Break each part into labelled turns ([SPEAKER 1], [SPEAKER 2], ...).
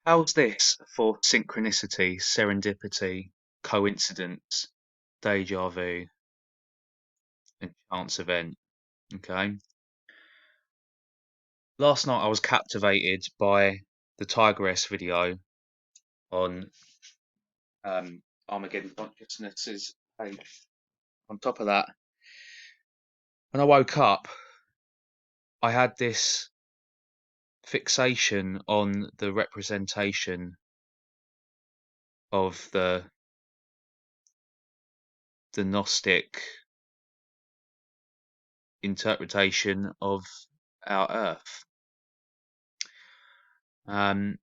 [SPEAKER 1] How's this for synchronicity, serendipity, coincidence, deja vu, and chance event? Okay. Last night I was captivated by the Tigress video on Armageddon Consciousness's page. On top of that, when I woke up, I had this fixation on the representation of the Gnostic interpretation of our Earth. Um,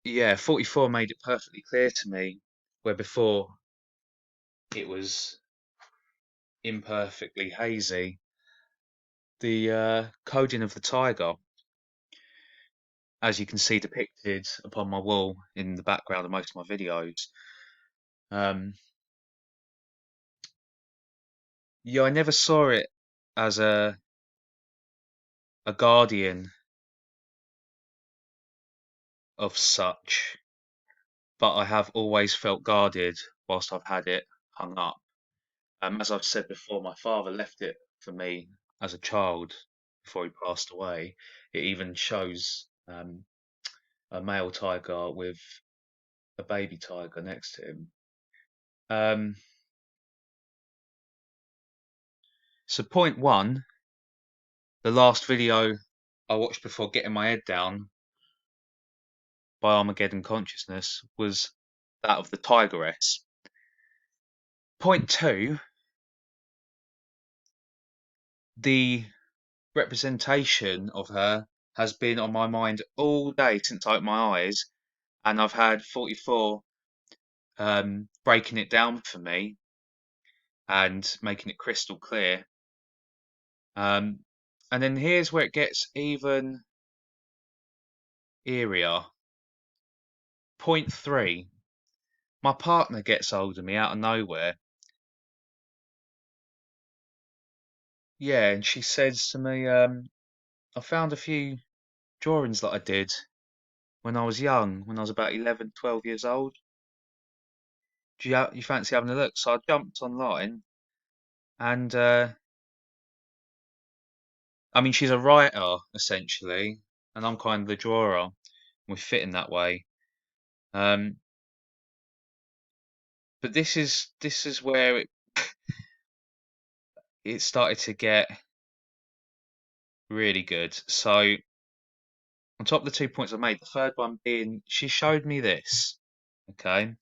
[SPEAKER 1] yeah, 44 made it perfectly clear to me, where before it was imperfectly hazy. The coding of the tiger, as you can see depicted upon my wall in the background of most of my videos. Um, yeah, I never saw it as a guardian of such, but I have always felt guarded whilst I've had it hung up. As I've said before, my father left it for me as a child before he passed away. It even shows a male tiger with a baby tiger next to him. Um, so point one, the last video I watched before getting my head down by Armageddon Consciousness was that of the Tigress. Point two, the representation of her has been on my mind all day since I opened my eyes, and I've had 44 breaking it down for me and making it crystal clear. And then here's where it gets even eerier. Point three, my partner gets hold of me out of nowhere. Yeah, and she says to me, I found a few drawings that I did when I was young, when I was about 11, 12 years old. Do you fancy having a look? So I jumped online and I mean, she's a writer essentially, and I'm kind of the drawer. We fit in that way. Um, but this is where it started to get really good. So on top of the 2 points I made, the third one being she showed me this. Okay.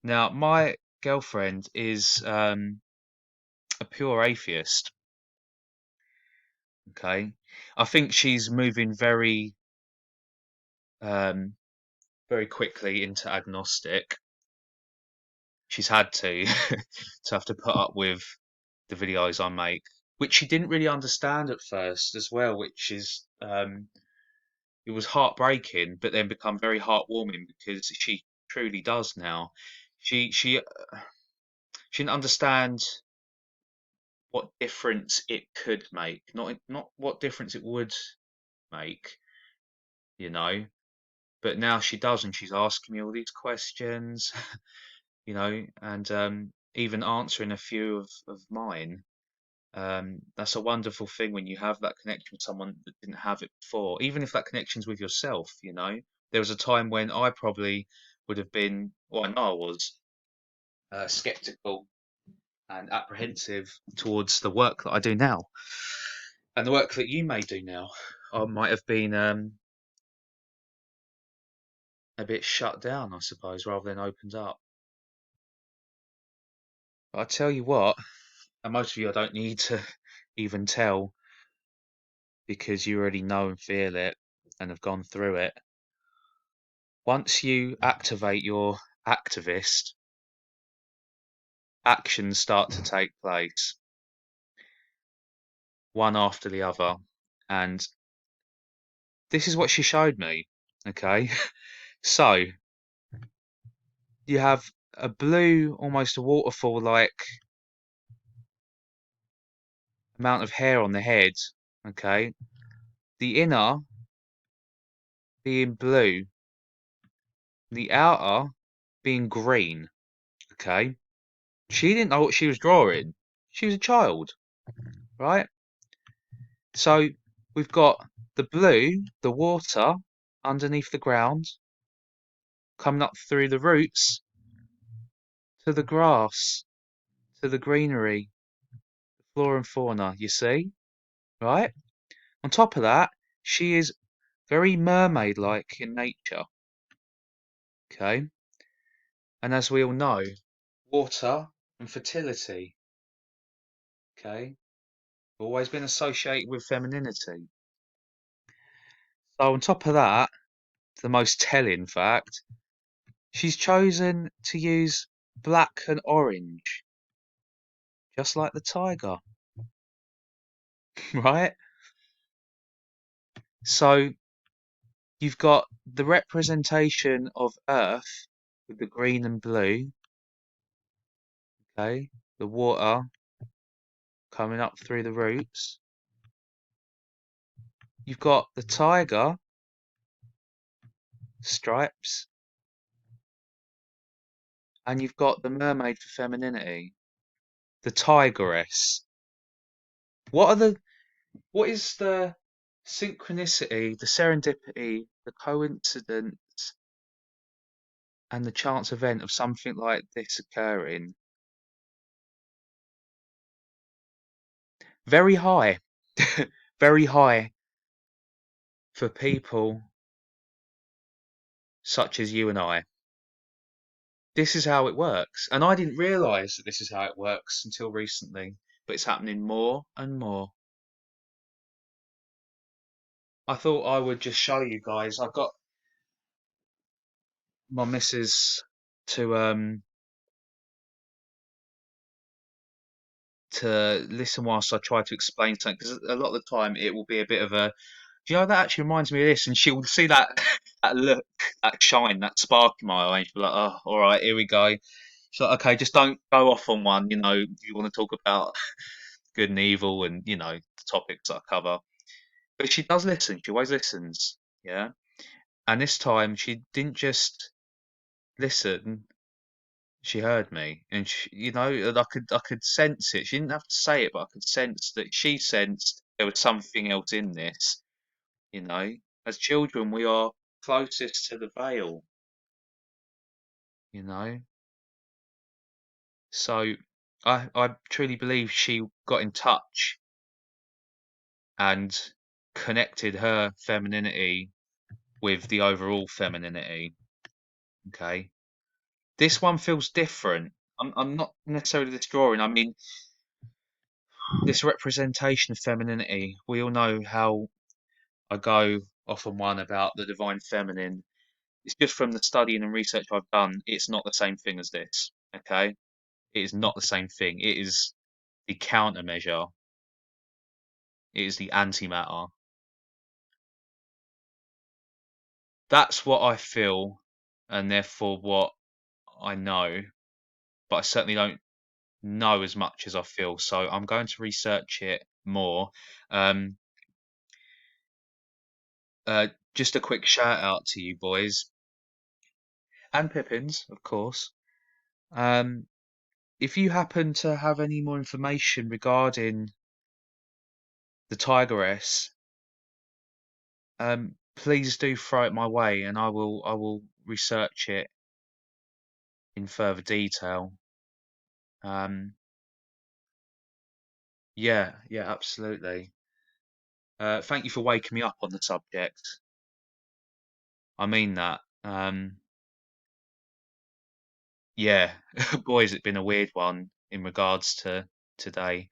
[SPEAKER 1] Now my girlfriend is a pure atheist. Okay. I think she's moving um, very quickly into agnostic. She's had to to have to put up with the videos I make, which she didn't really understand at first as well, which is it was heartbreaking, but then become very heartwarming because she truly does now. She didn't understand what difference it could make, not what difference it would make, you know. But now she does, and she's asking me all these questions, and even answering a few of mine. That's a wonderful thing when you have that connection with someone that didn't have it before, even if that connection's with yourself. There was a time when I probably would have been, well, I know I was skeptical and apprehensive towards the work that I do now, and the work that you may do now. I might have been a bit shut down, I suppose, rather than opened up. But I tell you what, and most of you I don't need to even tell because you already know and feel it and have gone through it. Once you activate your activist, actions start to take place, one after the other. And this is what she showed me. Okay. So you have a blue, almost a waterfall like amount of hair on the head. Okay. The inner being blue, the outer being green. Okay, she didn't know what she was drawing. She was a child, right? So we've got the blue, the water underneath the ground, coming up through the roots to the grass, to the greenery, the flora and fauna, you see? Right? On top of that, she is very mermaid-like in nature. Okay? And as we all know, water and fertility, okay, always been associated with femininity. So on top of that, the most telling fact, she's chosen to use black and orange, just like the tiger, right? So you've got the representation of Earth with the green and blue, okay, the water coming up through the roots. You've got the tiger stripes, and you've got the mermaid for femininity, the tigress. What is the synchronicity, the serendipity, the coincidence, and the chance event of something like this occurring? Very high, very high for people such as you and I. This is how it works. And I didn't realise that this is how it works until recently, but it's happening more and more. I thought I would just show you guys. I've got my missus to listen whilst I try to explain something, because a lot of the time it will be a bit of a, do you know, that actually reminds me of this, and she will see that that look, that shine, that spark in my eye, and she'll be like, oh, all right, here we go. She's like, okay, just don't go off on one, you know, you want to talk about good and evil and, you know, the topics that I cover. But she does listen, she always listens, yeah? And this time she didn't just listen, she heard me, and you know, and I could sense it. She didn't have to say it, but I could sense that she sensed there was something else in this. You know, as children, we are closest to the veil. You know, so I truly believe she got in touch and connected her femininity with the overall femininity. Okay, this one feels different. I'm not necessarily this drawing. I mean, this representation of femininity. We all know how I go off on one about the divine feminine. It's just from the studying and research I've done, it's not the same thing as this. Okay? It is not the same thing. It is the countermeasure. It is the antimatter. That's what I feel, and therefore what I know, but I certainly don't know as much as I feel. So I'm going to research it more. Um, just a quick shout out to you boys and Pippins, of course. Um, if you happen to have any more information regarding the Tigress, please do throw it my way, and I will research it in further detail. Um, yeah, yeah, absolutely. Thank you for waking me up on the subject. I mean that. Yeah, boys, it's been a weird one in regards to today.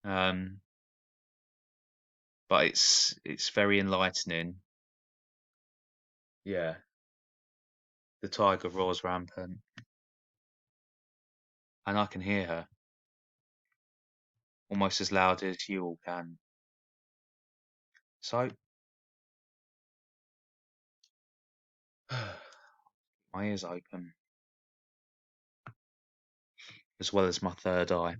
[SPEAKER 1] Um, but it's very enlightening. Yeah, the tiger roars rampant, and I can hear her almost as loud as you all can. So, my ears open, as well as my third eye.